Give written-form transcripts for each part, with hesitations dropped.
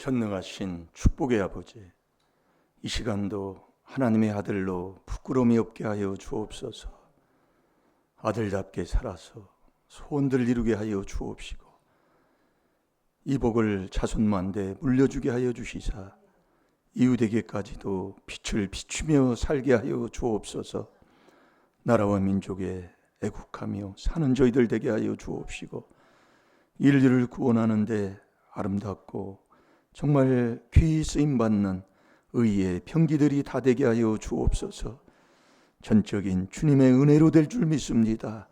전능하신 축복의 아버지, 이 시간도 하나님의 아들로 부끄러움이 없게 하여 주옵소서. 아들답게 살아서 소원들 이루게 하여 주옵시고, 이 복을 자손만대 물려주게 하여 주시사 이웃에게까지도 빛을 비추며 살게 하여 주옵소서. 나라와 민족에 애국하며 사는 저희들 되게 하여 주옵시고, 인류를 구원하는데 아름답고 정말 귀히 쓰임받는 의의 병기들이 다 되게 하여 주옵소서. 전적인 주님의 은혜로 될 줄 믿습니다.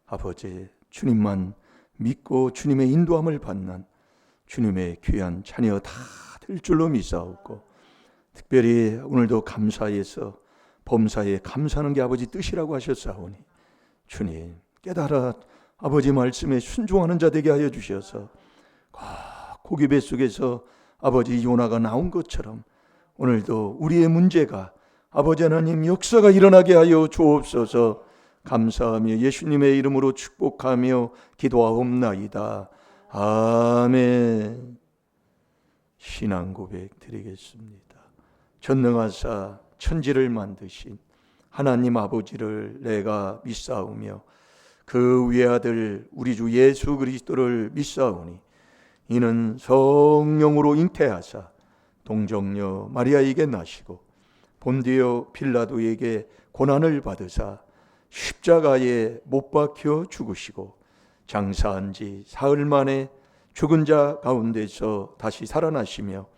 아버지, 주님만 믿고 주님의 인도함을 받는 주님의 귀한 자녀 다 될 줄로 믿사옵고, 특별히 오늘도 감사해서 범사에 감사하는 게 아버지 뜻이라고 하셨사오니, 주님 깨달아 아버지 말씀에 순종하는 자 되게 하여 주셔서 고기 뱃속에서 아버지 요나가 나온 것처럼 오늘도 우리의 문제가 아버지 하나님 역사가 일어나게 하여 주옵소서. 감사하며 예수님의 이름으로 축복하며 기도하옵나이다. 아멘. 신앙 고백 드리겠습니다. 전능하사 천지를 만드신 하나님 아버지를 내가 믿사오며 그 외아들 우리 주 예수 그리스도를 믿사오니, 이는 성령으로 잉태하사 동정녀 마리아에게 나시고 본디오 빌라도에게 고난을 받으사 십자가에 못 박혀 죽으시고 장사한 지 사흘 만에 죽은 자 가운데서 다시 살아나시며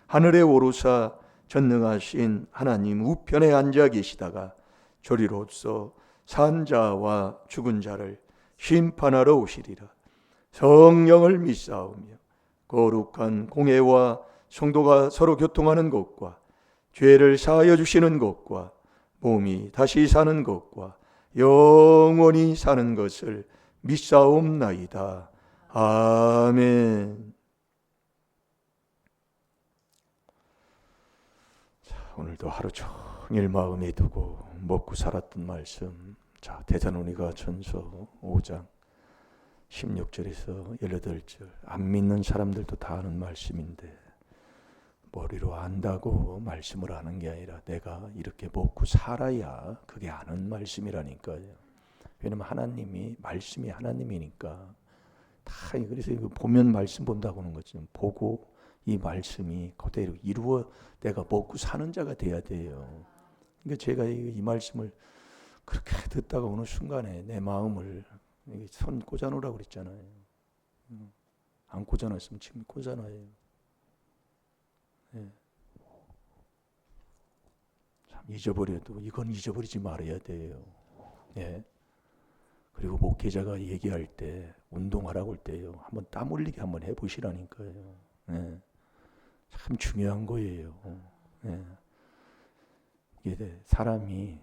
하늘에 오르사 전능하신 하나님 우편에 앉아 계시다가 저리로서 산 자와 죽은 자를 심판하러 오시리라. 성령을 믿사오며 거룩한 공회와 성도가 서로 교통하는 것과 죄를 사하여 주시는 것과 몸이 다시 사는 것과 영원히 사는 것을 믿사옵나이다. 아멘. 자, 오늘도 하루 종일 마음에 두고 먹고 살았던 말씀, 자, 데살로니가 전서 5장 16절에서 18절, 안 믿는 사람들도 다 아는 말씀인데 머리로 안다고 말씀을 하는 게 아니라 내가 이렇게 먹고 살아야 그게 아는 말씀이라니까요. 왜냐면 하나님이, 말씀이 하나님이니까 다, 그래서 이거 보면 말씀 본다고 하는 거죠. 보고 이 말씀이 그대로 이루어 내가 먹고 사는 자가 돼야 돼요. 그러니까 제가 이 말씀을 그렇게 듣다가 어느 순간에 내 마음을 손 꽂아놓으라고 그랬잖아요. 안 꽂아놨으면 지금 꽂아놔요. 네. 참 잊어버려도 이건 잊어버리지 말아야 돼요. 네. 그리고 목회자가 얘기할 때, 운동하라고 할 때요, 한번 땀 흘리게 한번 해보시라니까요. 네. 참 중요한 거예요. 네. 이게 사람이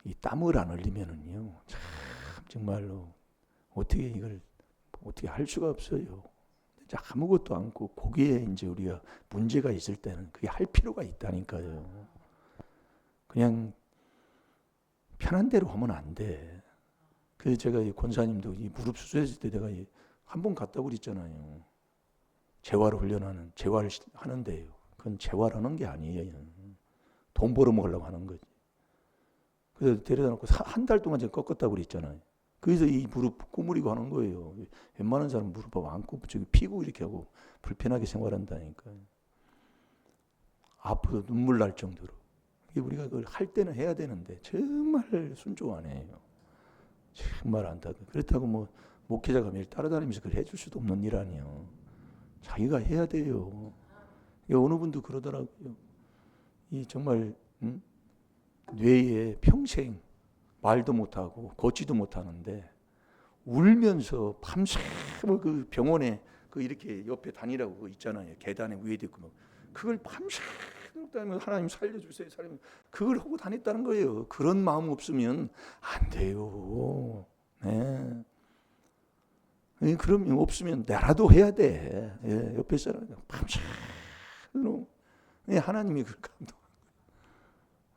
이 땀을 안 흘리면은요, 참 정말로 어떻게 이걸 어떻게 할 수가 없어요. 아무것도 않고 거기에 이제 우리가 문제가 있을 때는 그게 할 필요가 있다니까요. 그냥 편한 대로 하면 안 돼. 그래서 제가 이 권사님도 이 무릎 수술했을 때 내가 한 번 갔다고 그랬잖아요. 재활 훈련하는, 재활 하는데요. 그건 재활하는 게 아니에요. 돈 벌어먹으려고 하는 거지. 그래서 데려다 놓고 한 달 동안 제가 꺾었다고 그랬잖아요. 그래서 이 무릎 구부리고 하는 거예요. 웬만한 사람 무릎 안 굽고 저기 피고 이렇게 하고 불편하게 생활한다니까요. 아프도 눈물 날 정도로. 우리가 그걸 할 때는 해야 되는데 정말 순종 안 해요. 정말 안 따뜻해. 그렇다고 뭐 목회자가 매일 따라다니면서 그걸 해줄 수도 없는 일 아니에요. 자기가 해야 돼요. 어느 분도 그러더라고요. 이 정말 뇌에 평생 말도 못하고 걷지도 못하는데 울면서 밤새 그 병원에 그 이렇게 옆에 다니라고 그거 있잖아요. 계단에 위에도 있고 그걸 밤새 하나님 살려주세요. 그걸 하고 다녔다는 거예요. 그런 마음 없으면 안 돼요. 네. 그럼 없으면 나라도 해야 돼. 예, 옆에 사람 밤새 하나님이 그 감동한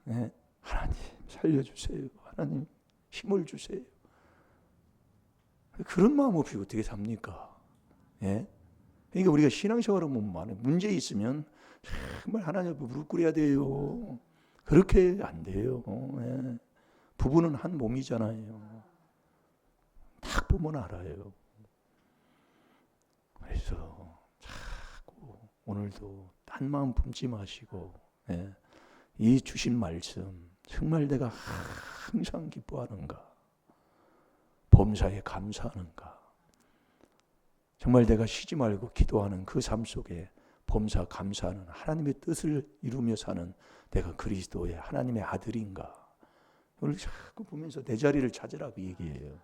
거예요. 네. 하나님 살려주세요. 하나님 힘을 주세요. 그런 마음 없이 어떻게 삽니까? 예? 그러니까 우리가 신앙생활을 보면 문제 있으면 정말 하나님 앞에 무릎 꿇어야 돼요. 그렇게 안 돼요. 예. 부부는 한 몸이잖아요. 딱 보면 알아요. 그래서 자꾸 오늘도 딴 마음 품지 마시고, 예. 이 주신 말씀 정말 내가 항상 기뻐하는가, 범사에 감사하는가, 정말 내가 쉬지 말고 기도하는 그 삶 속에 범사 감사하는 하나님의 뜻을 이루며 사는 내가 그리스도의 하나님의 아들인가. 오늘 자꾸 보면서 내 자리를 찾으라고 얘기해요.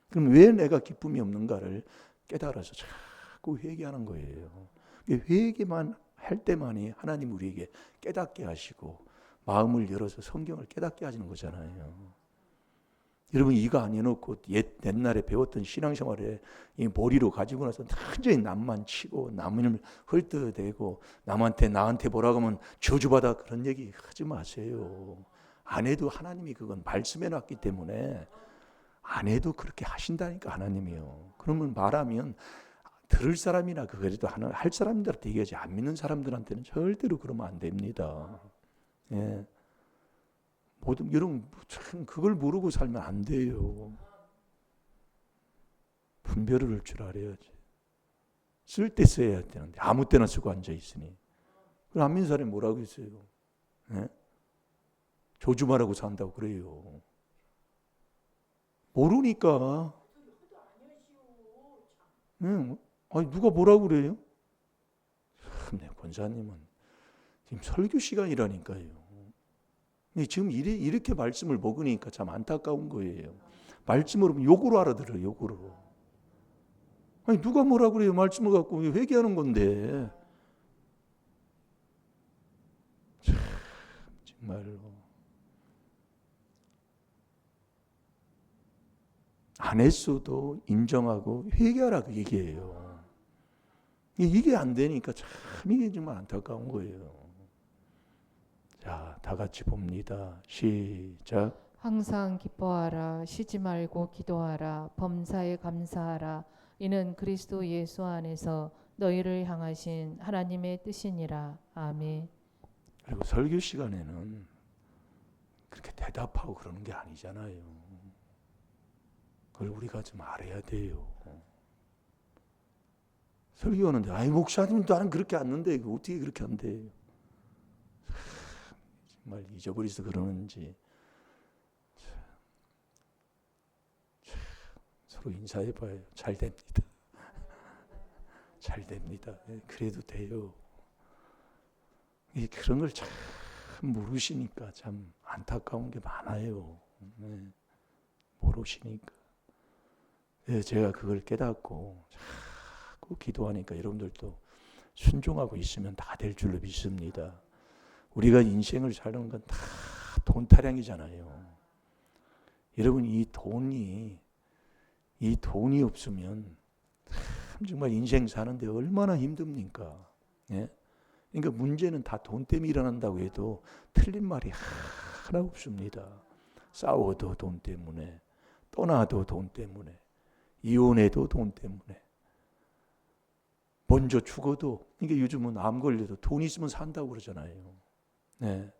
그럼 왜 내가 기쁨이 없는가를 깨달아서 자꾸 회개하는 거예요. 회개만 할 때만이 하나님 우리에게 깨닫게 하시고 마음을 열어서 성경을 깨닫게 하시는 거잖아요. 여러분 이거 안 해놓고 옛날에 배웠던 신앙생활에 이 머리로 가지고 나서 완전히 남만 치고 남을 헐뜯어대고 나한테 뭐라고 하면 저주받아 그런 얘기 하지 마세요. 안 해도 하나님이 그건 말씀해놨기 때문에 안 해도 그렇게 하신다니까 하나님이요. 그러면 말하면 들을 사람이나 그래도 할 사람들한테 얘기하지 안 믿는 사람들한테는 절대로 그러면 안 됩니다. 예. 모든 여러분 참 그걸 모르고 살면 안 돼요. 분별을 할 줄 알아야지. 쓸 때 써야 되는데 아무 때나 쓰고 앉아 있으니. 그럼 안 믿는 사람이 뭐라고 했어요? 예? 조주말하고 산다고 그래요. 모르니까. 아니 누가 뭐라고 그래요? 참, 내 권사님은 지금 설교 시간이라니까요. 지금 이렇게 말씀을 먹으니까 참 안타까운 거예요. 말씀으로 욕으로 알아들어요. 욕으로. 아니 누가 뭐라 그래요. 말씀을 갖고 회개하는 건데. 참 정말로. 안 했어도 인정하고 회개하라고 얘기해요. 이게 안 되니까 참 이게 정말 안타까운 거예요. 자, 다 같이 봅니다. 시작. 항상 기뻐하라. 쉬지 말고 기도하라. 범사에 감사하라. 이는 그리스도 예수 안에서 너희를 향하신 하나님의 뜻이니라. 아멘. 그리고 설교 시간에는 그렇게 대답하고 그러는 게 아니잖아요. 그걸 우리가 좀 알아야 돼요. 설교하는데 아이 목사님 나는 그렇게 안는데 어떻게 그렇게 한대요. 정말 잊어버려서 그러는지 서로 인사해봐요. 잘 됩니다. 잘 됩니다. 그래도 돼요. 그런 걸 참 모르시니까 참 안타까운 게 많아요. 모르시니까. 제가 그걸 깨닫고 자꾸 기도하니까 여러분들도 순종하고 있으면 다 될 줄로 믿습니다. 우리가 인생을 사는 건 다 돈 타령이잖아요. 여러분 이 돈이 없으면 참 정말 인생 사는데 얼마나 힘듭니까? 예? 그러니까 문제는 다 돈 때문에 일어난다고 해도 틀린 말이 하나 없습니다. 싸워도 돈 때문에, 떠나도 돈 때문에, 이혼해도 돈 때문에, 먼저 죽어도, 그러니까 요즘은 암 걸려도 돈 있으면 산다고 그러잖아요. 네.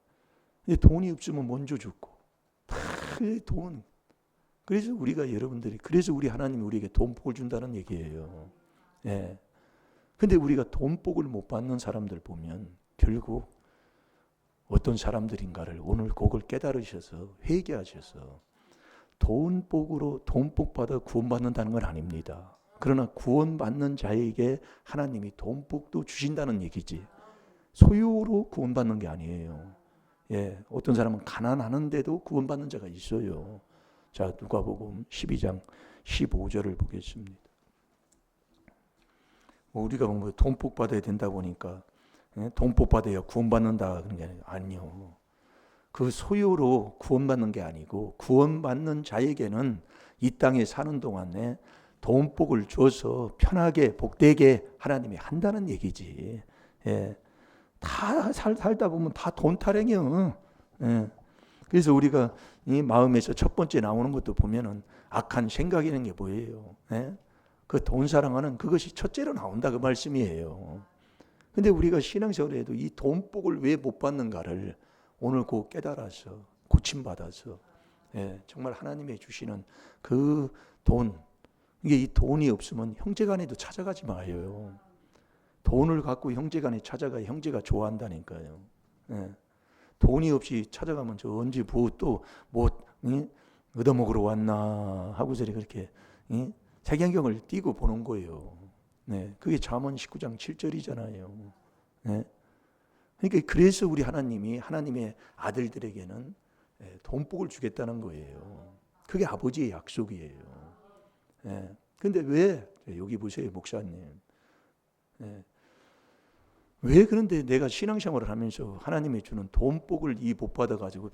돈이 없으면 먼저 죽고 다 돈. 그래서 우리가 여러분들이 그래서 우리 하나님이 우리에게 돈복을 준다는 얘기예요. 네. 근데 우리가 돈복을 못 받는 사람들 보면 결국 어떤 사람들인가를 오늘 그걸 깨달으셔서 회개하셔서 돈복으로 돈복 받아 구원받는다는 건 아닙니다. 그러나 구원받는 자에게 하나님이 돈복도 주신다는 얘기지. 소유로 구원받는 게 아니에요. 예, 어떤 사람은 가난하는데도 구원받는 자가 있어요. 자, 누가복음 12장 15절을 보겠습니다. 우리가 뭐 돈복 받아야 된다 보니까 돈복 받아야 구원받는다 그런 게 아니요. 그 소유로 구원받는 게 아니고 구원받는 자에게는 이 땅에 사는 동안에 돈복을 줘서 편하게 복되게 하나님이 한다는 얘기지. 예. 다 살다 보면 다 돈 타령이요. 예. 그래서 우리가 이 마음에서 첫 번째 나오는 것도 보면은 악한 생각이라는 게 뭐예요? 예? 그 돈 사랑하는 그것이 첫째로 나온다 그 말씀이에요. 근데 우리가 신앙생활에도 이 돈복을 왜 못 받는가를 오늘 곧 깨달아서 고침받아서 정말 하나님이 주시는 그 돈, 이게 이 돈이 없으면 형제간에도 찾아가지 마요. 돈을 갖고 형제간에 찾아가야 형제가 좋아한다니까요. 돈이 없이 찾아가면 저 언제 뭐 얻어먹으러 왔나 하고서 그렇게 색안경을 띄고 보는 거예요. 그게 잠언 19장 7절이잖아요. 그러니까 그래서 우리 하나님이 하나님의 아들들에게는 돈복을 주겠다는 거예요. 그게 아버지의 약속이에요. 근데 왜 여기 보세요, 목사님. 왜 그런데 내가 신앙생활을 하면서 하나님이 주는 돈복을 못 받아가지고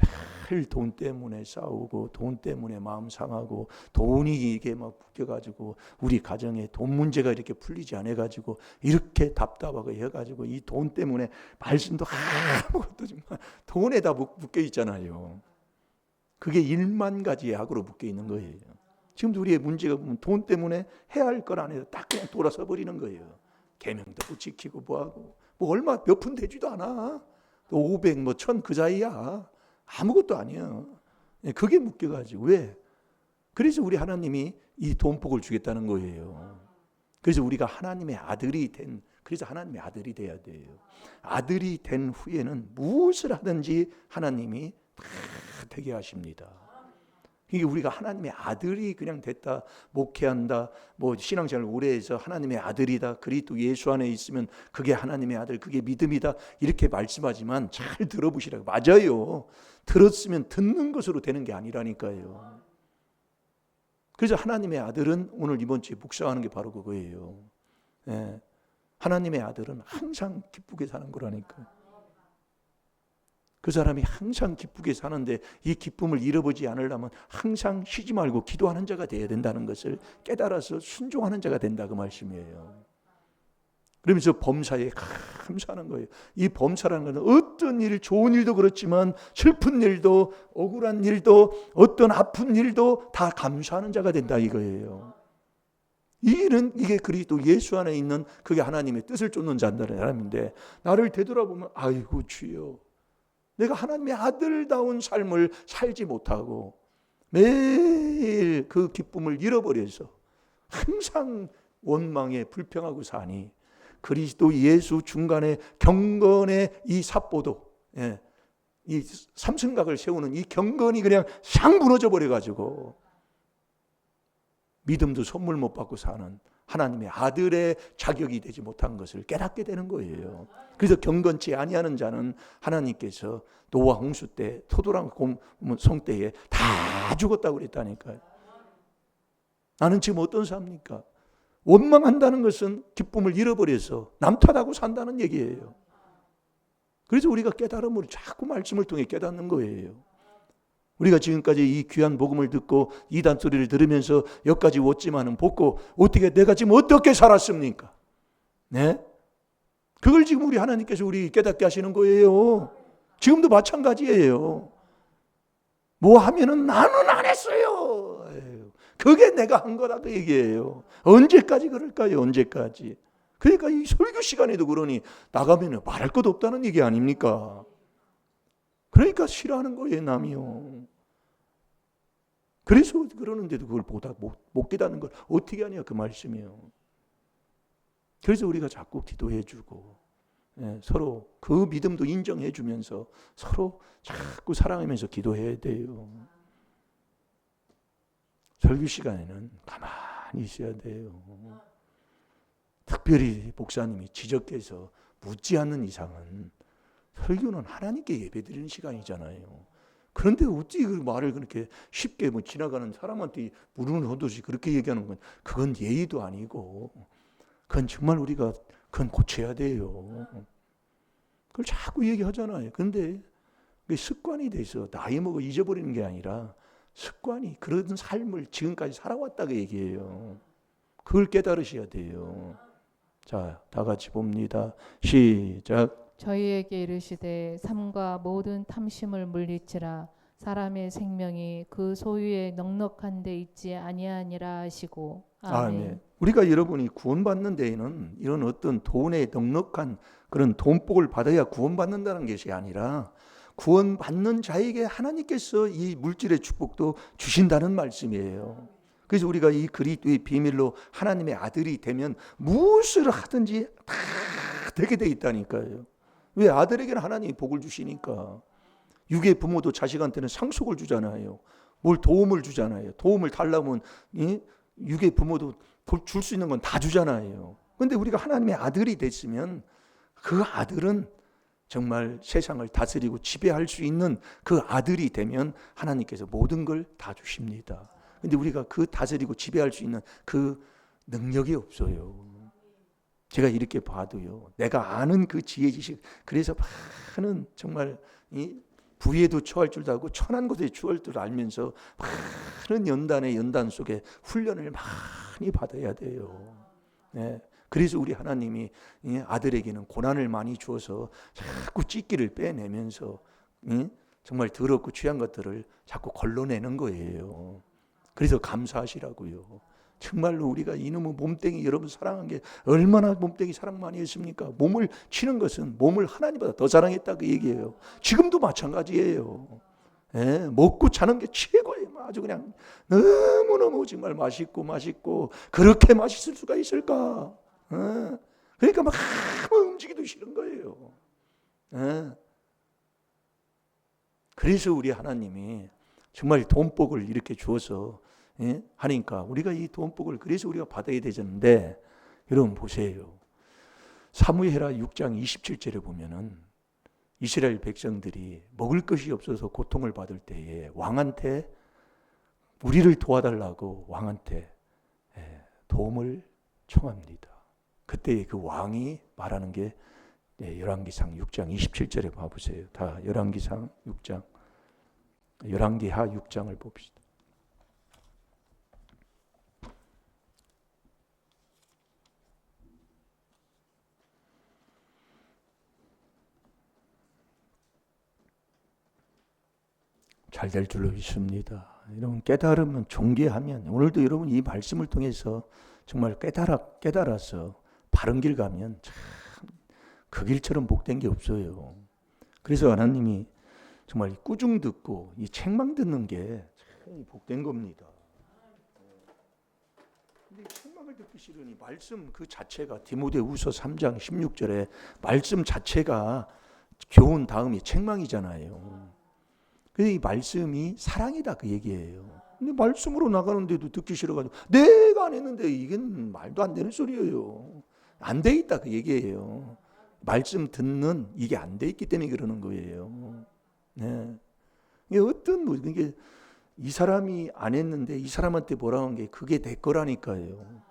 매일 돈 때문에 싸우고 돈 때문에 마음 상하고 돈이 이게 막 묶여가지고 우리 가정에 돈 문제가 이렇게 풀리지 않아가지고 이렇게 답답하고 해가지고 이 돈 때문에 말씀도 아무것도 정말 돈에다 묶여 있잖아요. 그게 1만 가지의 악으로 묶여 있는 거예요. 지금도 우리의 문제가 보면 돈 때문에 해야 할 걸 안 해서 딱 그냥 돌아서 버리는 거예요. 계명도 못 지키고 뭐하고 뭐 얼마 몇 푼 되지도 않아. 500 뭐 1000 그 사이야. 아무것도 아니야. 그게 묶여가지고 왜? 그래서 우리 하나님이 이 돈복을 주겠다는 거예요. 그래서 우리가 하나님의 아들이 그래서 하나님의 아들이 돼야 돼요. 아들이 된 후에는 무엇을 하든지 하나님이 다 되게 하십니다. 이게 우리가 하나님의 아들이 그냥 됐다, 목회한다, 뭐 신앙생활 오래 해서 하나님의 아들이다, 그리스도 예수 안에 있으면 그게 하나님의 아들, 그게 믿음이다 이렇게 말씀하지만 잘 들어보시라고. 맞아요. 들었으면 듣는 것으로 되는 게 아니라니까요. 그래서 하나님의 아들은 오늘 이번 주에 묵상하는 게 바로 그거예요. 하나님의 아들은 항상 기쁘게 사는 거라니까요. 그 사람이 항상 기쁘게 사는데 이 기쁨을 잃어보지 않으려면 항상 쉬지 말고 기도하는 자가 되어야 된다는 것을 깨달아서 순종하는 자가 된다 그 말씀이에요. 그러면서 범사에 감사하는 거예요. 이 범사라는 것은 어떤 일, 좋은 일도 그렇지만 슬픈 일도 억울한 일도 어떤 아픈 일도 다 감사하는 자가 된다 이거예요. 이 일은 이게 그리스도 예수 안에 있는 그게 하나님의 뜻을 쫓는 자들의 사람인데 나를 되돌아보면 아이고 주여 내가 하나님의 아들다운 삶을 살지 못하고 매일 그 기쁨을 잃어버려서 항상 원망에 불평하고 사니 그리스도 예수 중간에 경건의 이 삽보도 이 삼승각을 세우는 이 경건이 그냥 상 무너져 버려가지고 믿음도 선물 못 받고 사는 하나님의 아들의 자격이 되지 못한 것을 깨닫게 되는 거예요. 그래서 경건치 아니하는 자는 하나님께서 노아 홍수 때 토도랑 성 때에 다 죽었다고 그랬다니까요. 나는 지금 어떤 삶입니까? 원망한다는 것은 기쁨을 잃어버려서 남 탓하고 산다는 얘기예요. 그래서 우리가 깨달음을 자꾸 말씀을 통해 깨닫는 거예요. 우리가 지금까지 이 귀한 복음을 듣고 이단 소리를 들으면서 여기까지 왔지만은 복고 어떻게 내가 지금 어떻게 살았습니까? 네? 그걸 지금 우리 하나님께서 우리 깨닫게 하시는 거예요. 지금도 마찬가지예요. 뭐 하면은 나는 안 했어요. 그게 내가 한 거다 그 얘기예요. 언제까지 그럴까요? 언제까지? 그러니까 이 설교 시간에도 그러니 나가면 말할 것도 없다는 얘기 아닙니까? 그러니까 싫어하는 거예요, 남이요. 그래서 그러는데도 그걸 보다 못 깨닫는 걸 어떻게 하냐 그 말씀이에요. 그래서 우리가 자꾸 기도해주고 서로 그 믿음도 인정해주면서 서로 자꾸 사랑하면서 기도해야 돼요. 설교 시간에는 가만히 있어야 돼요. 특별히 목사님이 지적해서 묻지 않는 이상은 설교는 하나님께 예배드리는 시간이잖아요. 그런데 어찌 그 말을 그렇게 쉽게 뭐 지나가는 사람한테 물은 허듯이 그렇게 얘기하는 건 그건 예의도 아니고 그건 정말 우리가 그건 고쳐야 돼요. 그걸 자꾸 얘기하잖아요. 그런데 습관이 돼서 나이 먹어 잊어버리는 게 아니라 습관이 그런 삶을 지금까지 살아왔다고 얘기해요. 그걸 깨달으셔야 돼요. 자, 다 같이 봅니다. 시작. 저희에게 이르시되 삶과 모든 탐심을 물리치라. 사람의 생명이 그 소유에 넉넉한 데 있지 아니하니라 하시고. 아멘. 우리가 여러분이 구원받는 데에는 이런 어떤 돈에 넉넉한 그런 돈복을 받아야 구원받는다는 것이 아니라 구원받는 자에게 하나님께서 이 물질의 축복도 주신다는 말씀이에요. 그래서 우리가 이 그리스도의 비밀로 하나님의 아들이 되면 무엇을 하든지 다 되게 돼 있다니까요. 왜? 아들에게는 하나님이 복을 주시니까. 육의 부모도 자식한테는 상속을 주잖아요. 뭘 도움을 주잖아요. 도움을 달라면 육의 부모도 줄 수 있는 건 다 주잖아요. 그런데 우리가 하나님의 아들이 됐으면 그 아들은 정말 세상을 다스리고 지배할 수 있는 그 아들이 되면 하나님께서 모든 걸 다 주십니다. 그런데 우리가 그 다스리고 지배할 수 있는 그 능력이 없어요. 제가 이렇게 봐도요, 내가 아는 그 지혜 지식, 그래서 많은 정말 부에도 처할 줄도 알고 천한 곳에 처할 줄도 알면서 많은 연단의 연단 속에 훈련을 많이 받아야 돼요. 네. 그래서 우리 하나님이 아들에게는 고난을 많이 주어서 자꾸 찢기를 빼내면서 정말 더럽고 취한 것들을 자꾸 걸러내는 거예요. 그래서 감사하시라고요. 정말로 우리가 이놈의 몸뚱이 여러분 사랑한 게 얼마나 몸뚱이 사랑 많이 했습니까? 몸을 치는 것은 몸을 하나님보다 더 사랑했다 그 얘기예요. 지금도 마찬가지예요. 예, 먹고 자는 게 최고예요. 아주 그냥 너무너무 정말 맛있고 그렇게 맛있을 수가 있을까? 예, 그러니까 막 움직이도 싫은 거예요. 예. 그래서 우리 하나님이 정말 돈복을 이렇게 주어서 하니까 우리가 이 돈복을 그래서 우리가 받아야 되는데, 여러분 보세요. 사무엘하 6장 27절에 보면은 이스라엘 백성들이 먹을 것이 없어서 고통을 받을 때에 왕한테 우리를 도와달라고 왕한테 도움을 청합니다. 그때 그 왕이 말하는 게 열왕기상 6장 27절에 봐보세요. 다 열왕기상 6장, 열왕기하 6장을 봅시다. 잘 될 줄로 믿습니다. 여러분 깨달으면 존귀하면, 오늘도 여러분 이 말씀을 통해서 정말 깨달아서 바른 길 가면 참 그 길처럼 복된 게 없어요. 그래서 하나님이 정말 꾸중 듣고 이 책망 듣는 게 참 복된 겁니다. 근데 책망을 듣기 싫으니 말씀 그 자체가 디모데후서 3장 16절에 말씀 자체가 교훈 다음이 책망이잖아요. 이 말씀이 사랑이다 그 얘기예요. 근데 말씀으로 나가는데도 듣기 싫어가지고 내가 안 했는데 이건 말도 안 되는 소리예요. 안 돼 있다 그 얘기예요. 말씀 듣는 이게 안 돼 있기 때문에 그러는 거예요. 네. 이게 어떤 이게 이 사람이 안 했는데 이 사람한테 뭐라고 한 게 그게 내 거라니까요.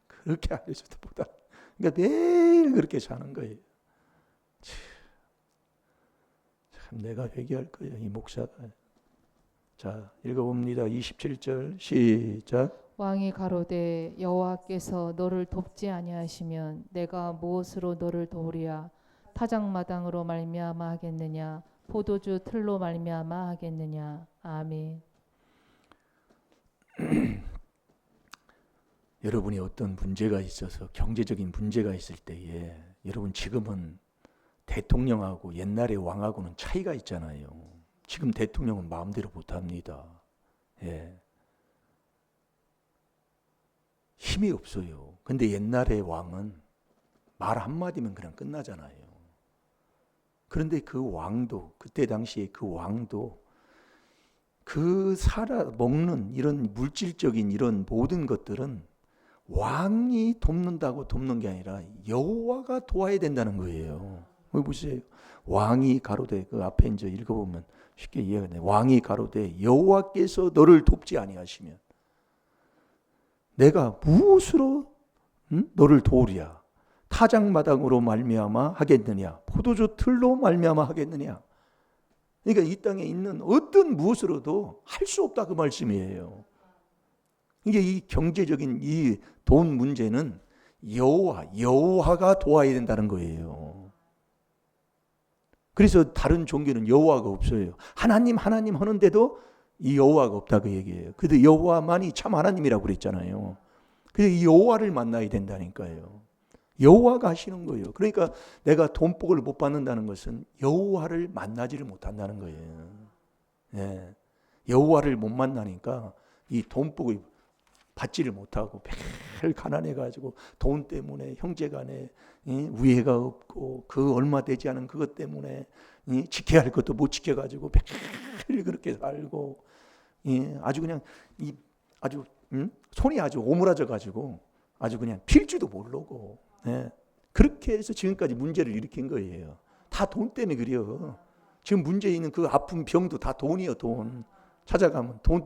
그렇게 안 해줘도 보다. 그러니까 매일 그렇게 사는 거예요. 참 내가 회개할 거예요, 이 목사가. 자, 읽어봅니다. 27절 시작. 왕이 가로되 여호와께서 너를 돕지 아니하시면 내가 무엇으로 너를 도우리야? 타작마당으로 말미암아 하겠느냐? 포도주 틀로 말미암아 하겠느냐? 아멘. 여러분이 어떤 문제가 있어서 경제적인 문제가 있을 때에 여러분 지금은 대통령하고 옛날의 왕하고는 차이가 있잖아요. 지금 대통령은 마음대로 못합니다. 예. 힘이 없어요. 근데 옛날의 왕은 말 한마디면 그냥 끝나잖아요. 그런데 그 왕도, 그때 당시에 그 왕도 그 먹는 이런 물질적인 이런 모든 것들은 왕이 돕는다고 돕는 게 아니라 여호와가 도와야 된다는 거예요. 보세요. 왕이 가로되, 그 앞에 이제 읽어보면 쉽게 이해가 돼요. 왕이 가로되 여호와께서 너를 돕지 아니하시면 내가 무엇으로 너를 도우랴? 타작마당으로 말미암아 하겠느냐? 포도주 틀로 말미암아 하겠느냐? 그러니까 이 땅에 있는 어떤 무엇으로도 할 수 없다 그 말씀이에요. 이게 이 경제적인 이 돈 문제는 여호와가 도와야 된다는 거예요. 그래서 다른 종교는 여호와가 없어요. 하나님 하는데도 이 여호와가 없다고 얘기해요. 근데 여호와만이 참 하나님이라고 그랬잖아요. 그래서 이 여호와를 만나야 된다니까요. 여호와가 하시는 거예요. 그러니까 내가 돈복을 못 받는다는 것은 여호와를 만나지를 못한다는 거예요. 예. 여호와를 못 만나니까 이 돈복을 받지를 못하고 매일 가난해가지고 돈 때문에 형제간에 우애가 없고 그 얼마 되지 않은 그것 때문에 지켜야 할 것도 못 지켜가지고 매일 그렇게 살고 아주 그냥 아주 손이 아주 오므라져가지고 아주 그냥 필 줄도 모르고 그렇게 해서 지금까지 문제를 일으킨 거예요. 다 돈 때문에 그래요. 지금 문제 있는 그 아픈 병도 다 돈이요, 돈. 찾아가면 돈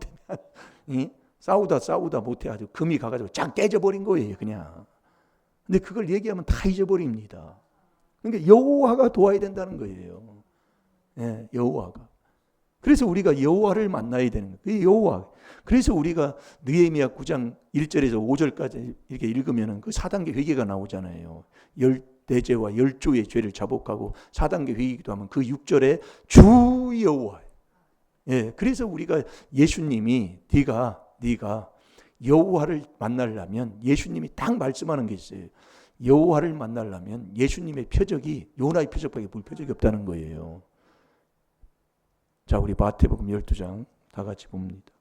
때문에 싸우다 못해가지고 금이 가가지고 쫙 깨져버린 거예요, 그냥. 근데 그걸 얘기하면 다 잊어버립니다. 그러니까 여호와가 도와야 된다는 거예요. 여호와가. 그래서 우리가 여호와를 만나야 되는 거예요. 여호와. 그래서 우리가 느헤미야 9장 1절에서 5절까지 이렇게 읽으면은 그 4단계 회개가 나오잖아요. 14죄와 10조의 죄를 자복하고 4단계 회개기도 하면 그 6절에 주 여호와. 그래서 우리가 예수님이 네가 여호와를 만나려면 예수님이 딱 말씀하는 게 있어요. 여호와를 만나려면 예수님의 표적이 요나의 표적밖에 볼 표적이 없다는 거예요. 자, 우리 마태복음 12장 다 같이 봅니다.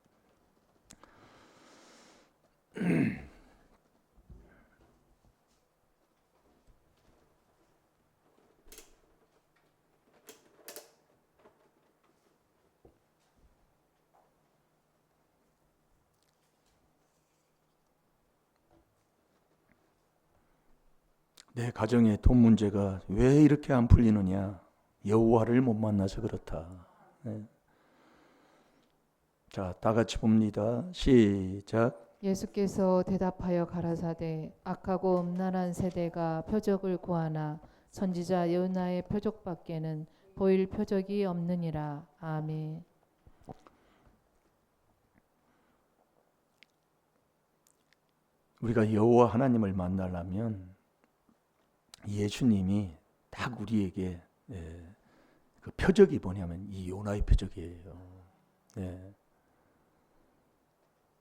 내 가정의 돈 문제가 왜 이렇게 안 풀리느냐? 여호와를 못 만나서 그렇다. 자, 다 같이 봅니다. 시작. 예수께서 대답하여 가라사대 악하고 음란한 세대가 표적을 구하나 선지자 요나의 표적밖에는 보일 표적이 없느니라. 아멘. 우리가 여호와 하나님을 만나려면 예수님이 딱 우리에게 그 표적이 뭐냐면 이 요나의 표적이에요.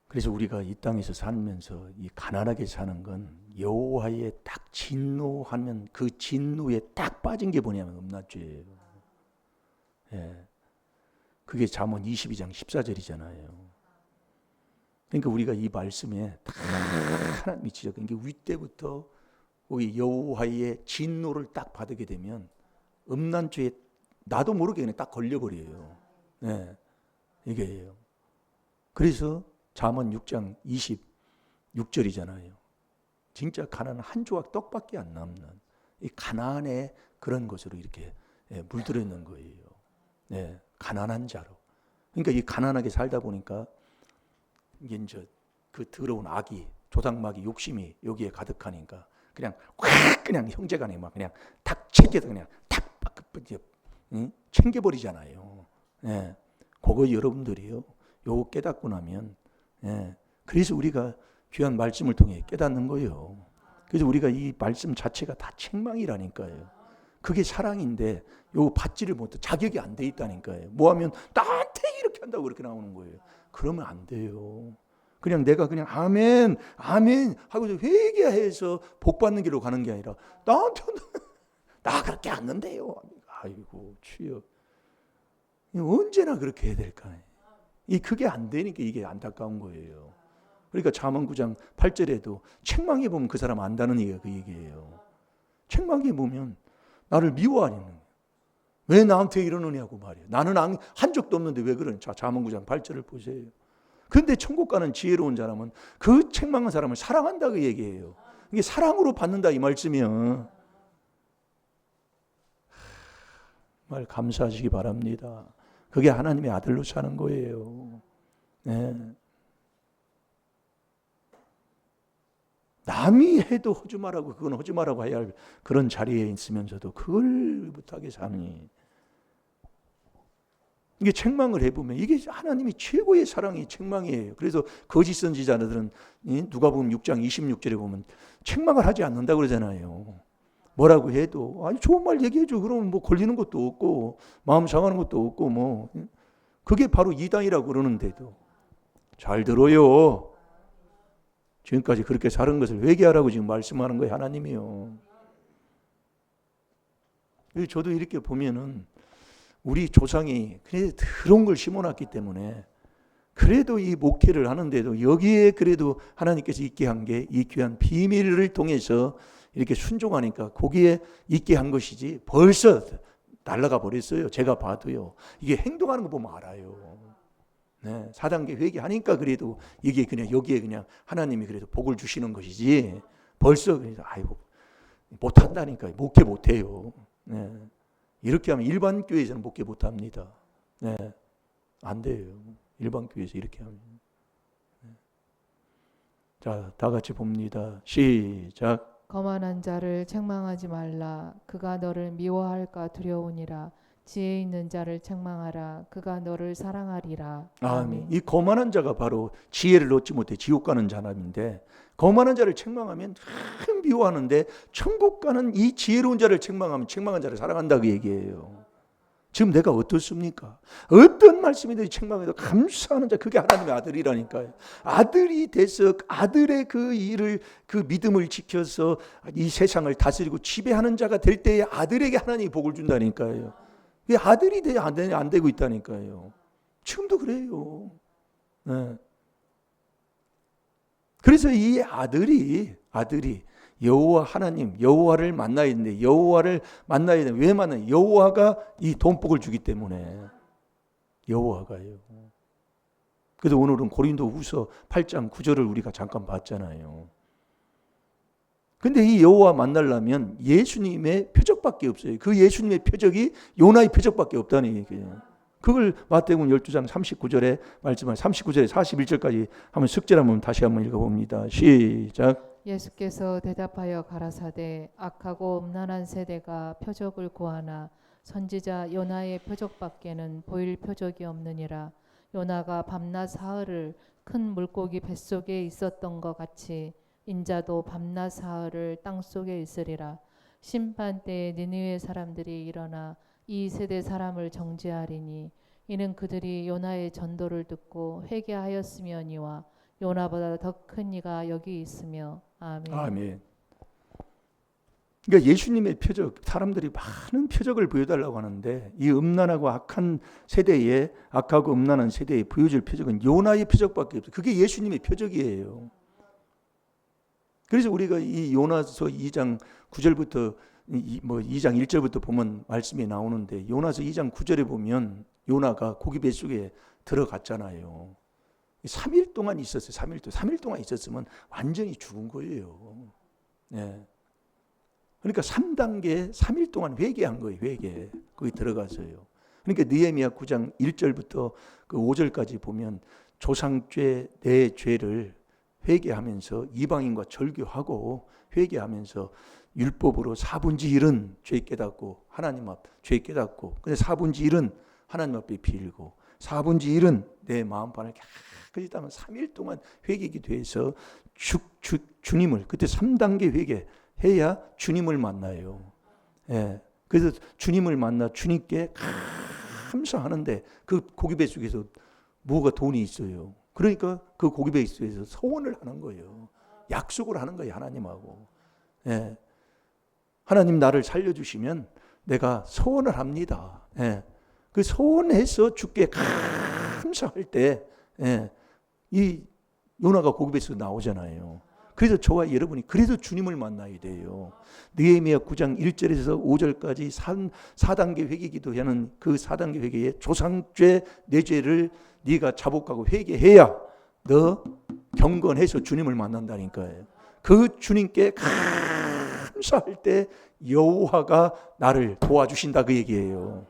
그래서 우리가 이 땅에서 살면서 이 가난하게 사는 건 여호와의 딱 진노하면 그 진노에 딱 빠진 게 뭐냐면 음란죄예요. 그게 잠언 22장 14절이잖아요. 그러니까 우리가 이 말씀에 다 하나님이 지적한 게 윗때부터 거기 여호와의 진노를 딱 받게 되면 음란죄에 나도 모르게 그냥 딱 걸려버려요. 이게요. 그래서 잠언 6장 26절이잖아요. 진짜 가난은 한 조각 떡밖에 안 남는 이 가난의 그런 것으로 이렇게 물들어 있는 거예요. 가난한 자로. 그러니까 이 가난하게 살다 보니까 이게 이제 그 더러운 악이 조상마귀 욕심이 여기에 가득하니까 그냥 확 그냥 형제간에 막 그냥 탁 챙겨서 그냥 탁 챙겨버리잖아요. 그거 여러분들이요. 요거 깨닫고 나면 그래서 우리가 귀한 말씀을 통해 깨닫는 거예요. 그래서 우리가 이 말씀 자체가 다 책망이라니까요. 그게 사랑인데 요거 받지를 못해 자격이 안 돼 있다니까요. 뭐하면 나한테 이렇게 한다고 그렇게 나오는 거예요. 그러면 안 돼요. 그냥 내가 그냥 아멘 아멘 하고 회개해서 복 받는 길로 가는 게 아니라 나한테 나 그렇게 않는데요. 아이고 주여, 언제나 그렇게 해야 될까요? 그게 안 되니까 이게 안타까운 거예요. 그러니까 잠언 9장 8절에도 책망해 보면 그 사람 안다는 얘기가 그 얘기예요. 책망해 보면 나를 미워하는 거예요. 왜 나한테 이러느냐고 말이에요. 나는 한 적도 없는데 왜 그러냐. 자, 잠언 9장 8절을 보세요. 그런데 천국 가는 지혜로운 사람은 그 책망한 사람을 사랑한다고 얘기해요. 이게 사랑으로 받는다 이 말씀이요. 정말 감사하시기 바랍니다. 그게 하나님의 아들로 사는 거예요. 남이 해도 하지 말라고 그건 하지 말라고 해야 할 그런 자리에 있으면서도 그걸 못하게 사니. 이게 책망을 해보면 이게 하나님이 최고의 사랑이 책망이에요. 그래서 거짓 선지자들은 누가복음 6장 26절에 보면 책망을 하지 않는다고 그러잖아요. 뭐라고 해도 아니 좋은 말 얘기해줘. 그러면 뭐 걸리는 것도 없고 마음 상하는 것도 없고 뭐 그게 바로 이단이라고 그러는데도 잘 들어요. 지금까지 그렇게 사는 것을 회개하라고 지금 말씀하는 거예요. 하나님이요. 저도 이렇게 보면은 우리 조상이 그런 걸 심어놨기 때문에 그래도 이 목회를 하는데도 여기에 그래도 하나님께서 있게 한 게 이 귀한 비밀을 통해서 이렇게 순종하니까 거기에 있게 한 것이지 벌써 날아가 버렸어요. 제가 봐도요. 이게 행동하는 거 보면 알아요. 네, 4단계 회개하니까 그래도 이게 그냥 여기에 그냥 하나님이 그래도 복을 주시는 것이지 벌써 그래서 아이고 못한다니까요. 목회 못해요. 네. 이렇게 하면 일반 교회에서는 목회 못합니다. 네. 안 돼요. 일반 교회에서 이렇게 하면. 네. 자, 다 같이 봅니다. 시작. 거만한 자를 책망하지 말라. 그가 너를 미워할까 두려우니라. 지혜 있는 자를 책망하라. 그가 너를 사랑하리라. 아멘. 이 거만한 자가 바로 지혜를 얻지 못해 지옥 가는 사람인데 거만한 자를 책망하면 참 미워하는데 천국 가는 이 지혜로운 자를 책망하면 책망한 자를 사랑한다고 얘기해요. 지금 내가 어떻습니까? 어떤 말씀이든지 책망해도 감사하는 자, 그게 하나님의 아들이라니까요. 아들이 돼서 아들의 그 일을, 그 믿음을 지켜서 이 세상을 다스리고 지배하는 자가 될 때에 아들에게 하나님이 복을 준다니까요. 그게 아들이 돼야 안 되고 있다니까요. 지금도 그래요. 네. 그래서 이 아들이 여호와 하나님, 여호와를 만나야 되는데 여호와를 만나야 되는데 왜 만나요? 여호와가 이 돈복을 주기 때문에 여호와가요. 그래서 오늘은 고린도후서 8장 9절을 우리가 잠깐 봤잖아요. 근데 이 여호와 만나려면 예수님의 표적밖에 없어요. 그 예수님의 표적이 요나의 표적밖에 없다는 얘기예요. 그걸 마태복음 12장 39절에 말씀한 39절에 41절까지 한번 숙제를 한번 다시 한번 읽어봅니다. 시작. 예수께서 대답하여 가라사대 악하고 음란한 세대가 표적을 구하나 선지자 요나의 표적밖에는 보일 표적이 없느니라. 요나가 밤낮 사흘을 큰 물고기 뱃속에 있었던 것 같이 인자도 밤낮 사흘을 땅속에 있으리라. 심판 때에 니느웨 사람들이 일어나 이 세대 사람을 정죄하리니 이는 그들이 요나의 전도를 듣고 회개하였으며니와 요나보다 더 큰 이가 여기 있으며. 아멘. 아멘. 그러니까 예수님의 표적, 사람들이 많은 표적을 보여달라고 하는데 이 음란하고 악한 세대에 악하고 음란한 세대에 보여줄 표적은 요나의 표적밖에 없어요. 그게 예수님의 표적이에요. 그래서 우리가 이 요나서 2장 9절부터 2장 1절부터 보면 말씀이 나오는데 요나서 2장 9절에 보면 요나가 고기 뱃속에 들어갔잖아요. 3일 동안 있었어요. 3일 동안 있었으면 완전히 죽은 거예요. 네. 그러니까 3단계 3일 동안 회개한 거예요. 회개. 거기 들어가서요. 그러니까 느헤미야 9장 1절부터 그 5절까지 보면 조상죄 내 죄를 회개하면서 이방인과 절교하고 회개하면서 율법으로 4분의 1은 죄 깨닫고 하나님 앞 죄 깨닫고 근데 4분의 1은 하나님 앞에 빌고 4분의 1은 내 마음판을 깨끗이 따면 3일 동안 회개기 돼서 주님을 그때 3단계 회개해야 주님을 만나요. 예. 그래서 주님을 만나 주님께 감사하는데 그 고기 뱃속에서 뭐가 돈이 있어요. 그러니까 그 고기 뱃속에서 소원을 하는 거예요. 약속을 하는 거예요. 하나님하고. 예. 하나님 나를 살려주시면 내가 소원을 합니다. 예. 그 소원해서 주께 감사할 때, 예. 이 요나가 고기 뱃속에서 나오잖아요. 그래서 저와 여러분이 그래서 주님을 만나야 돼요. 느헤미야 9장 1절에서 5절까지 4단계 회개 기도하는 그 4단계 회개에 조상죄 내 죄를 네가 자복하고 회개해야 너 경건해서 주님을 만난다니까요. 그 주님께 감사할 때 여호와가 나를 도와주신다 그 얘기예요.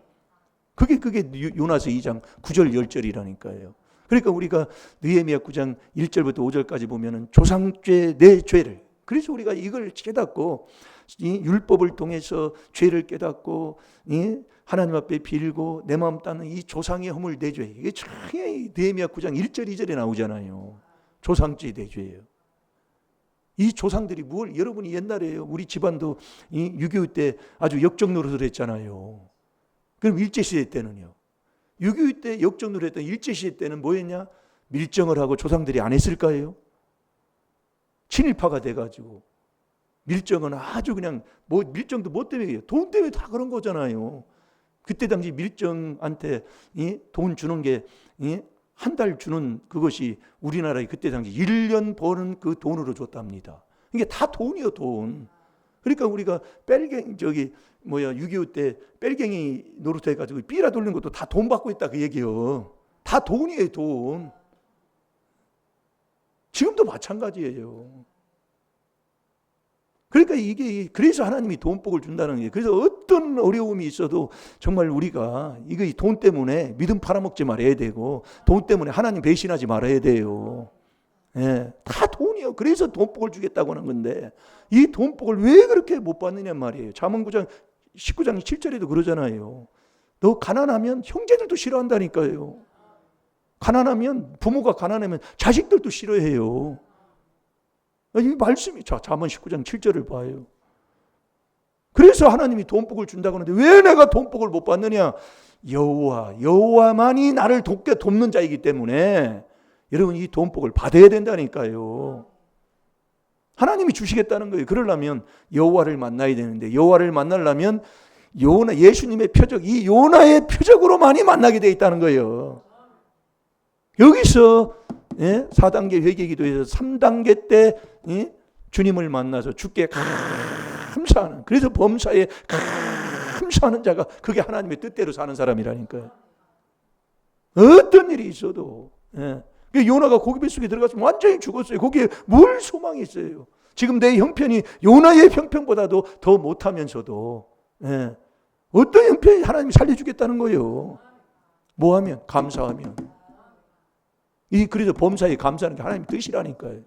그게 요나서 2장 9절 10절이라니까요. 그러니까 우리가 느헤미야 9장 1절부터 5절까지 보면은 조상죄 내 죄를 그래서 우리가 이걸 깨닫고 이 율법을 통해서 죄를 깨닫고 하나님 앞에 빌고 내 마음 따는 이 조상의 허물 내 죄 이게 느헤미야 9장 1절 2절에 나오잖아요. 조상죄 내 죄예요. 이 조상들이 뭘, 여러분이 옛날에요, 우리 집안도 이 6.25 때 아주 역적 노릇을 했잖아요. 그럼 일제시대 때는요, 6.25 때 역적 노릇 했던 일제시대 때는 뭐였냐? 밀정을 하고 조상들이 안 했을까요? 친일파가 돼가지고 밀정은 아주 그냥, 뭐 밀정도 뭐 때문에, 돈 때문에 다 그런 거잖아요. 그때 당시 밀정한테 돈 주는 게 한 달 주는 그것이 우리나라에 그때 당시 1년 버는 그 돈으로 줬답니다. 이게 다 돈이요, 돈. 그러니까 우리가 6.25 때 뺄갱이 노릇해가지고 삐라 돌린 것도 다 돈 받고 있다 그 얘기요. 다 돈이에요, 돈. 지금도 마찬가지예요. 그러니까 이게, 그래서 하나님이 돈복을 준다는 게, 그래서 어떤 어려움이 있어도 정말 우리가 이거 돈 때문에 믿음 팔아먹지 말아야 되고, 돈 때문에 하나님 배신하지 말아야 돼요. 예, 다 돈이요. 그래서 돈복을 주겠다고 하는 건데, 이 돈복을 왜 그렇게 못 받느냐 말이에요. 잠언 9장 19장 7절에도 그러잖아요. 너 가난하면 형제들도 싫어한다니까요. 가난하면, 부모가 가난하면 자식들도 싫어해요. 이 말씀이, 자, 잠언 19장 7절을 봐요. 그래서 하나님이 돈복을 준다고 하는데 왜 내가 돈복을 못 받느냐? 여호와만이 나를 돕는 자이기 때문에 여러분 이 돈복을 받아야 된다니까요. 하나님이 주시겠다는 거예요. 그러려면 여호와를 만나야 되는데, 여호와를 만나려면 예수님의 표적, 이 요나의 표적으로만이 만나게 돼 있다는 거예요. 여기서 4단계 회개기도에서 3단계 때 주님을 만나서 주께 감사하는, 그래서 범사에 감사하는 자가 그게 하나님의 뜻대로 사는 사람이라니까요. 어떤 일이 있어도. 요나가 고기 뱃속에 들어갔으면 완전히 죽었어요. 거기에 뭘 소망이 있어요? 지금 내 형편이 요나의 형편보다도 더 못하면서도 어떤 형편이 하나님이 살려주겠다는 거예요. 뭐하면? 감사하면. 그래서 범사에 감사하는 게 하나님 뜻이라니까요.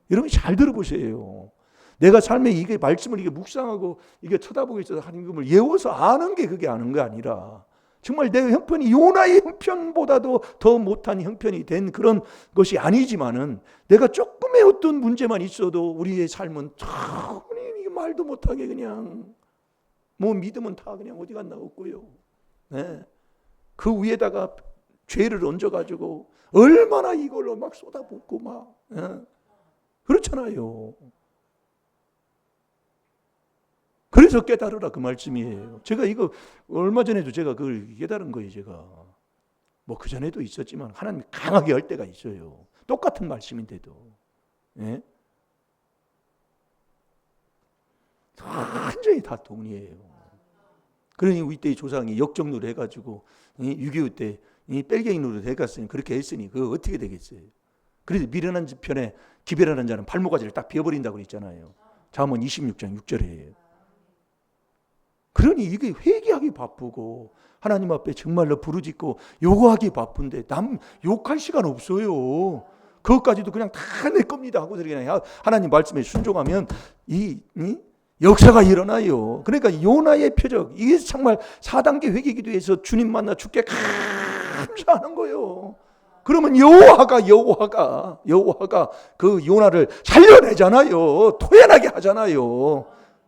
여러분 잘 들어보세요. 내가 삶에 이게 말씀을 이게 묵상하고 이게 쳐다보고 있어서 하나님을 예워서 아는 게 그게 아는 게 아니라, 정말 내 형편이 요나의 형편보다도 더 못한 형편이 된 그런 것이 아니지만은, 내가 조금의 어떤 문제만 있어도 우리의 삶은 참 이게 말도 못하게 그냥 뭐 믿음은 다 그냥 어디 갔나 없고요. 그 위에다가 죄를 얹어가지고 얼마나 이걸로 막 쏟아붓고 막 그렇잖아요. 그래서 깨달으라 그 말씀이에요. 제가 이거 얼마 전에도 제가 그걸 깨달은 거예요. 제가 뭐 그 전에도 있었지만 하나님이 강하게 할 때가 있어요. 똑같은 말씀인데도. 완전히 다 동의해요. 그러니 우리 때의 조상이 역정노를 해가지고 6.25 때 뺄갱이 노릇 해갔으니, 그렇게 했으니 그거 어떻게 되겠어요? 그래서 미련한 편에 기별하는 자는 발목가지를 딱 비워버린다고 그랬잖아요. 잠언 26장 6절에. 그러니 이게 회개하기 바쁘고 하나님 앞에 정말로 부르짖고 요구하기 바쁜데 남 욕할 시간 없어요. 그것까지도 그냥 다 내 겁니다 하고 그냥 하나님 말씀에 순종하면 이 역사가 일어나요. 그러니까 요나의 표적, 이게 정말 4단계 회개기도에서 주님 만나 주께 감사하는 거예요. 그러면 여호와가 그 요나를 살려내잖아요. 토해나게 하잖아요.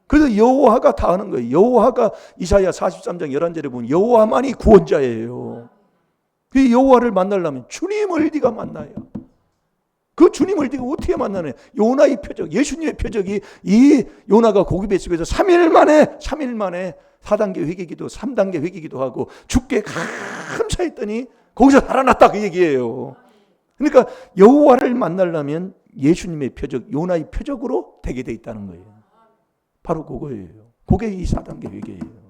그래서 여호와가 다 하는 거예요. 여호와가 이사야 43장 11절에 보면 여호와만이 구원자예요. 그 여호와를 만나려면 주님을 네가 만나야. 그 주님을 네가 어떻게 만나냐? 요나의 표적, 예수님의 표적이 이 요나가 고기 뱃속에서 3일 만에 4단계 회개기도, 3단계 회개기도 하고 주께 감사했더니 거기서 살아났다 그 얘기예요. 그러니까 여호와를 만나려면 예수님의 표적, 요나의 표적으로 되게 돼 있다는 거예요. 바로 그거예요. 그게 이 4단계 회개예요.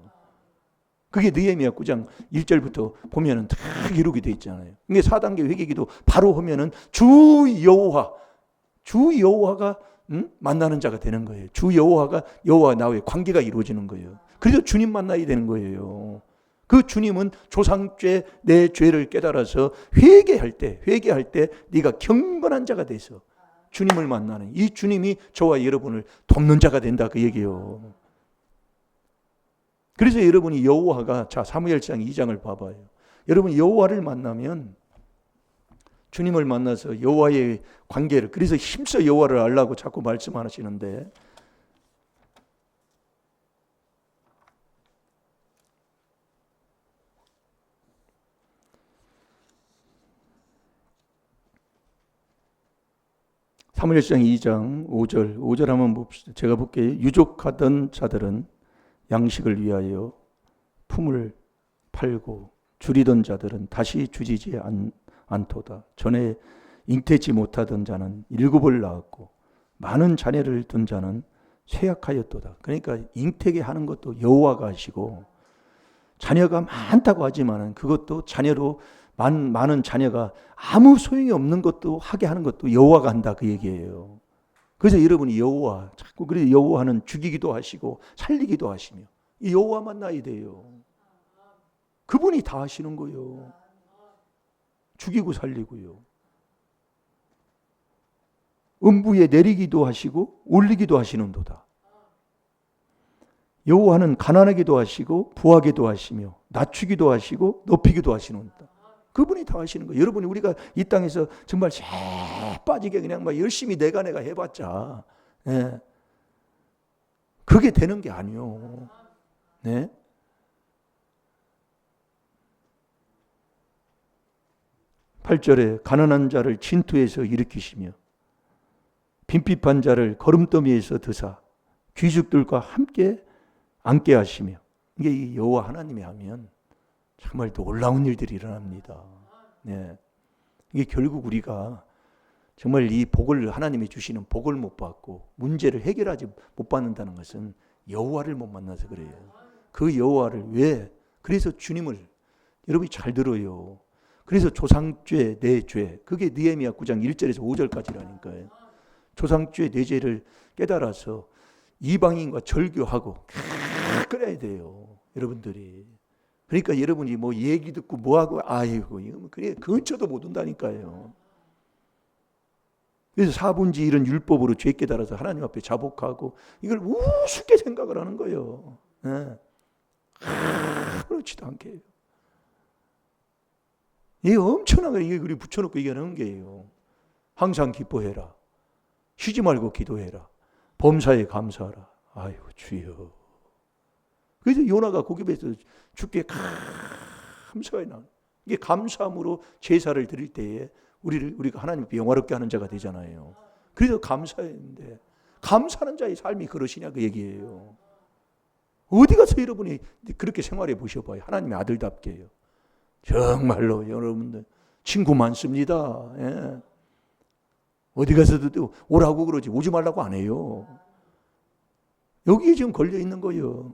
그게 느헤미야 9장 1절부터 보면은 다 이루게 돼 있잖아요. 이게 4단계 회개기도 바로 하면은 주 여호와가 만나는 자가 되는 거예요. 주 여호와 나와의 관계가 이루어지는 거예요. 그래서 주님 만나야 되는 거예요. 그 주님은 조상죄, 내 죄를 깨달아서 회개할 때 네가 경건한 자가 돼서 주님을 만나는, 이 주님이 저와 여러분을 돕는 자가 된다 그 얘기예요. 그래서 여러분이 여호와가, 자 사무엘상 2장을 봐봐요. 여러분 여호와를 만나면 주님을 만나서 여호와의 관계를, 그래서 힘써 여호와를 알라고 자꾸 말씀하시는데, 사무엘상 2장 5절 한번 봅시다. 제가 볼게요. 유족하던 자들은 양식을 위하여 품을 팔고 줄이던 자들은 다시 줄이지 않도다. 전에 잉태치 못하던 자는 7을 낳았고 많은 자녀를 둔 자는 쇠약하였도다. 그러니까 잉태게 하는 것도 여호와가 하시고, 자녀가 많다고 하지만 그것도 자녀로 많은 자녀가 아무 소용이 없는 것도 하게 하는 것도 여호와가 한다, 그 얘기예요. 그래서 여러분이 여호와, 자꾸 그래서 여호와는 죽이기도 하시고 살리기도 하시며, 이 여호와만 나야 돼요. 그분이 다 하시는 거예요. 죽이고 살리고요. 음부에 내리기도 하시고 올리기도 하시는도다. 여호와는 가난하기도 하시고 부하기도 하시며 낮추기도 하시고 높이기도 하시는도다. 그분이 다 하시는 거예요. 여러분이, 우리가 이 땅에서 정말 빠지게 그냥 막 열심히 내가 해봤자, 예, 그게 되는 게 아니요. 네? 팔 절에 가난한 자를 진토에서 일으키시며 빈핍한 자를 거름더미에서 드사 귀족들과 함께 앉게 하시며, 이게 이 여호와 하나님이 하면 정말 놀라운 일들이 일어납니다. 네. 이게 결국 우리가 정말 이 복을, 하나님이 주시는 복을 못 받고 문제를 해결하지 못 받는다는 것은 여호와를 못 만나서 그래요. 그 여호와를 왜? 그래서 주님을, 여러분이 잘 들어요. 그래서 조상죄 내 죄, 그게 느헤미야 9장 1절에서 5절까지라니까요. 조상죄 내 죄를 깨달아서 이방인과 절교하고 그래야 돼요, 여러분들이. 그러니까 여러분이 뭐 얘기 듣고 뭐하고 아이고 그래 근처도 못 온다니까요. 그래서 4분지 1은 율법으로 죄 깨달아서 하나님 앞에 자복하고 이걸 우습게 생각을 하는 거예요. 네. 그렇지도 않게 해요. 이게 엄청나게 이게 그리 붙여놓고 얘기하는 게예요. 항상 기뻐해라. 쉬지 말고 기도해라. 범사에 감사하라. 아이고 주여. 그래서 요나가 고기에서 죽게 감사해 나. 이게 감사함으로 제사를 드릴 때에 우리가 하나님 앞에 영화롭게 하는 자가 되잖아요. 그래서 감사했는데, 감사하는 자의 삶이 그러시냐 그 얘기예요. 어디 가서 여러분이 그렇게 생활해 보셔봐요. 하나님의 아들답게요. 정말로 여러분들 친구 많습니다. 예. 어디 가서도 오라고 그러지 오지 말라고 안 해요. 여기에 지금 걸려 있는 거예요.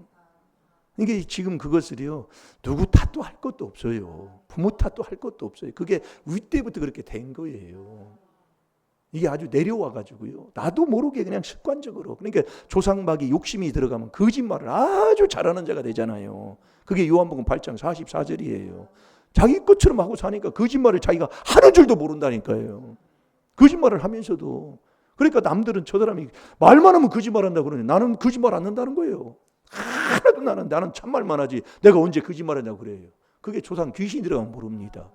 이게 지금 그것을요, 누구 탓도 할 것도 없어요. 부모 탓도 할 것도 없어요. 그게 윗때부터 그렇게 된 거예요. 이게 아주 내려와 가지고요, 나도 모르게 그냥 습관적으로, 그러니까 조상막이 욕심이 들어가면 거짓말을 아주 잘하는 자가 되잖아요. 그게 요한복음 8장 44절이에요. 자기 것처럼 하고 사니까 거짓말을 자기가 하는 줄도 모른다니까요. 거짓말을 하면서도. 그러니까 남들은 저 사람이 말만 하면 거짓말한다고 그러니 나는 거짓말 안 한다는 거예요. 하나도 나는 참말만 하지 내가 언제 거짓말하냐고 그래요. 그게 조상 귀신이 들어가면 모릅니다.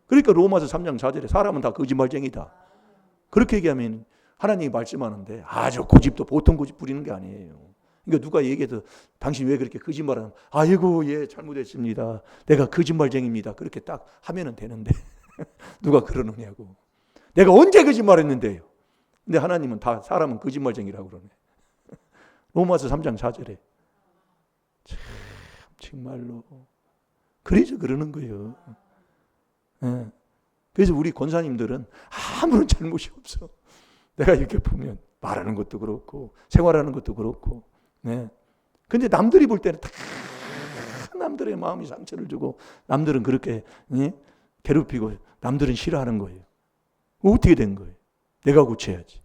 그러니까 로마서 3장 4절에 사람은 다 거짓말쟁이다. 그렇게 얘기하면 하나님이 말씀하는데 아주 고집도 보통 고집 부리는 게 아니에요. 그러니까 누가 얘기해도 당신 왜 그렇게 거짓말하는, 아이고 예 잘못했습니다. 내가 거짓말쟁이입니다. 그렇게 딱 하면은 되는데 누가 그러느냐고. 내가 언제 거짓말했는데요. 근데 하나님은 다 사람은 거짓말쟁이라고 그러네. 로마서 3장 4절에. 참 정말로 그래서 그러는 거예요. 네. 그래서 우리 권사님들은 아무런 잘못이 없어. 내가 이렇게 보면 말하는 것도 그렇고 생활하는 것도 그렇고. 네. 근데 남들이 볼 때는 다 남들의 마음이 상처를 주고 남들은 그렇게 괴롭히고 남들은 싫어하는 거예요. 어떻게 된 거예요? 내가 고쳐야지.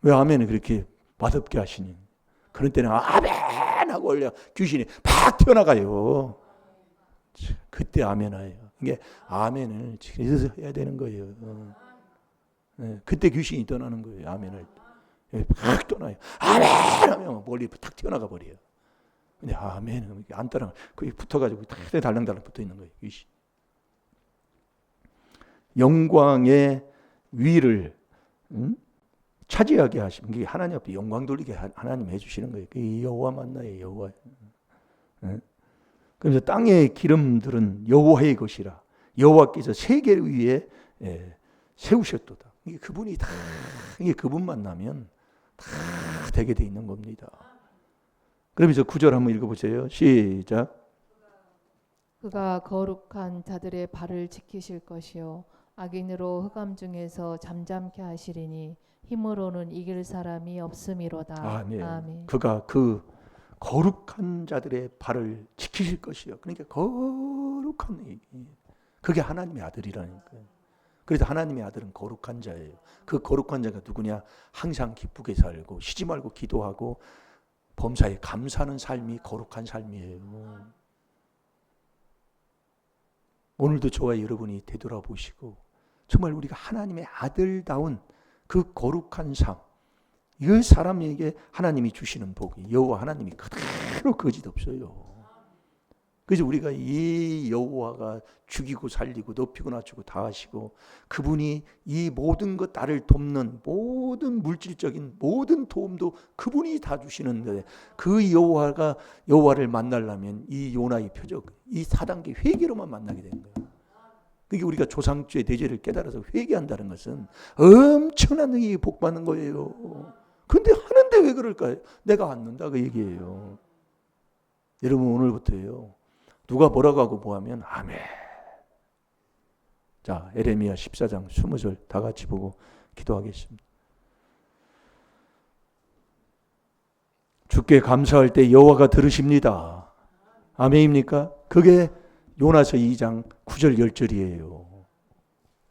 왜 아멘을 그렇게 맛없게 하시니? 그런 때는 아멘 하고 올려 귀신이 팍 튀어나가요. 그때 아멘하예요. 이게 아멘을 그래서 해야 되는 거예요. 네, 그때 귀신이 떠나는 거예요. 아멘을 팍 떠나요. 아멘 하면 멀리 탁 튀어나가 버려요. 근데 아멘은 안 따라 거기 붙어가지고 달랑달랑 붙어 있는 거예요. 귀신. 영광의 위를 차지하게 하시는 게 하나님 앞에 영광 돌리게 하나님 해주시는 거예요. 이 여호와 만나요, 여호와. 그래서 땅의 기름들은 여호와의 것이라 여호와께서 세계 위에 세우셨도다. 이게 그분이 다 이게 그분 만나면 다 되게 돼 있는 겁니다. 그러면서 9절 한번 읽어보세요. 시작. 그가 거룩한 자들의 발을 지키실 것이요 악인으로 흑암 중에서 잠잠케 하시리니 힘으로는 이길 사람이 없음이로다. 아멘. 아멘. 그가 그 거룩한 자들의 발을 지키실 것이요. 그러니까 거룩한 그게 하나님의 아들이라니까요. 그래서 하나님의 아들은 거룩한 자예요. 그 거룩한 자가 누구냐? 항상 기쁘게 살고 쉬지 말고 기도하고 범사에 감사하는 삶이 거룩한 삶이에요. 오늘도 저와 여러분이 되돌아보시고 정말 우리가 하나님의 아들다운 그 거룩한 삶, 이 사람에게 하나님이 주시는 복이 여호와 하나님이 그대로 거짓 없어요. 그래서 우리가 이 여호와가 죽이고 살리고 높이고 낮추고 다 하시고 그분이 이 모든 것 나를 돕는 모든 물질적인 모든 도움도 그분이 다 주시는데 그 여호와를 만나려면 이 요나의 표적, 이 4단계 회개로만 만나게 되는 거예요. 그게 우리가 조상주의 대죄를 깨달아서 회개한다는 것은 엄청난 의미의 복 받는 거예요. 근데 하는데 왜 그럴까요? 내가 않는다 그 얘기예요. 여러분 오늘부터요. 누가 뭐라고 하고 뭐하면 아멘. 자, 에레미야 14장 20절 다 같이 보고 기도하겠습니다. 주께 감사할 때 여호와가 들으십니다. 아멘입니까? 그게 요나서 2장 9절 10절이에요.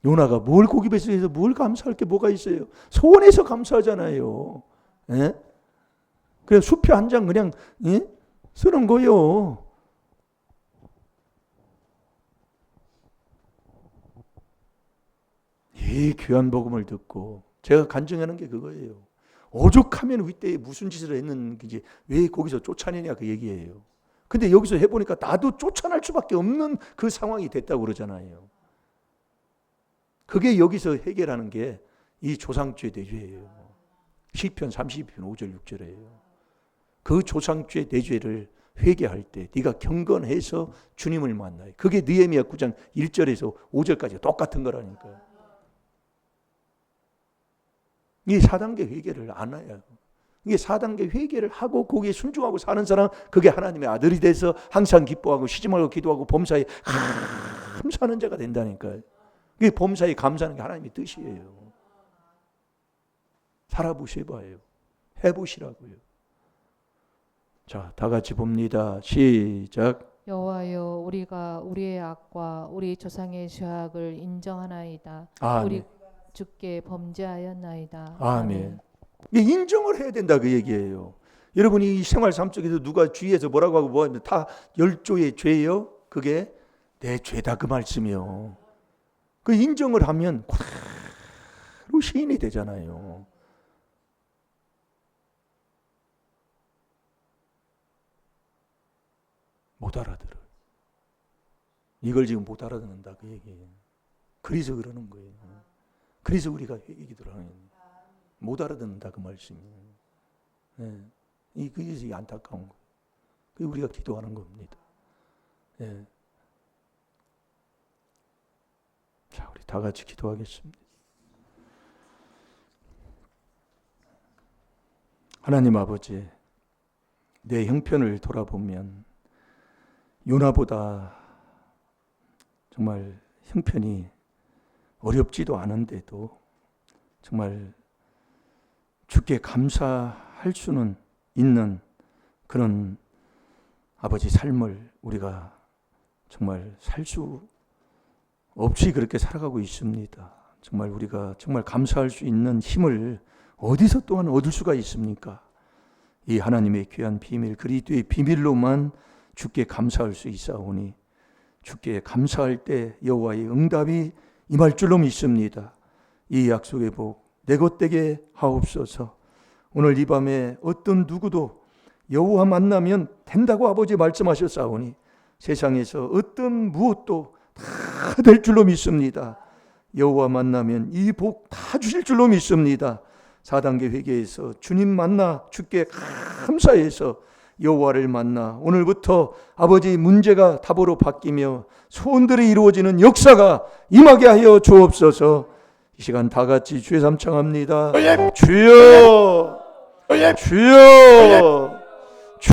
요나가 뭘 고기배서 해서 뭘 감사할 게 뭐가 있어요? 소원해서 감사하잖아요. 예? 그래 수표 한 장 그냥 쓰는 거요. 이 귀한 복음을 듣고 제가 간증하는 게 그거예요. 오죽하면 윗대에 무슨 짓을 했는지 왜 거기서 쫓아내냐 그 얘기예요. 근데 여기서 해보니까 나도 쫓아날 수밖에 없는 그 상황이 됐다고 그러잖아요. 그게 여기서 해결하는 게 이 조상죄 대죄예요. 시편 32편 5절 6절이에요. 그 조상죄 대죄를 회개할 때 네가 경건해서 주님을 만나요. 그게 느헤미야 9장 1절에서 5절까지 똑같은 거라니까요. 이 4단계 회개를 안 해요. 이게 4단계 회개를 하고 거기에 순종하고 사는 사람, 그게 하나님의 아들이 돼서 항상 기뻐하고 쉬지 말고 기도하고 범사에 감사하는 자가 된다니까요. 이게 범사에 감사하는 게 하나님의 뜻이에요. 살아보셔봐요. 해보시라고요. 자, 다 같이 봅니다. 시작. 여호와여 우리가 우리의 악과 우리 조상의 죄악을 인정하나이다. 아멘. 우리 주께 범죄하였나이다. 아멘. 인정을 해야 된다 그 얘기예요. 여러분이 이 생활 삶 속에서 누가 주위에서 뭐라고 하고 뭐 하면 다 열조의 죄예요. 그게 내 죄다 그 말씀이요. 그 인정을 하면 그대로 시인이 되잖아요. 못 알아들어. 이걸 지금 못 알아듣는다 그 얘기예요. 그래서 그러는 거예요. 그래서 우리가 얘기들 하는 거예요. 못 알아듣는다 그 말씀이에요. 네. 그래서 이 안타까운 거예요. 그래서 우리가 기도하는 겁니다. 네. 자, 우리 다 같이 기도하겠습니다. 하나님 아버지, 내 형편을 돌아보면 요나보다 정말 형편이 어렵지도 않은데도 정말 주께 감사할 수는 있는 그런 아버지 삶을 우리가 정말 살 수 없이 그렇게 살아가고 있습니다. 정말 우리가 정말 감사할 수 있는 힘을 어디서 또한 얻을 수가 있습니까? 이 하나님의 귀한 비밀, 그리스도의 비밀로만 주께 감사할 수 있사오니 주께 감사할 때 여호와의 응답이 임할 줄로 믿습니다. 이 약속의 복 내 것 되게 하옵소서. 오늘 이 밤에 어떤 누구도 여호와 만나면 된다고 아버지 말씀하셨사오니 세상에서 어떤 무엇도 다 될 줄로 믿습니다. 여호와 만나면 이 복 다 주실 줄로 믿습니다. 4단계 회개에서 주님 만나 주께 감사해서 여호와를 만나 오늘부터 아버지 문제가 답으로 바뀌며 소원들이 이루어지는 역사가 임하게 하여 주옵소서. 이 시간 다 같이 주의 삼창합니다. 주여, 주여.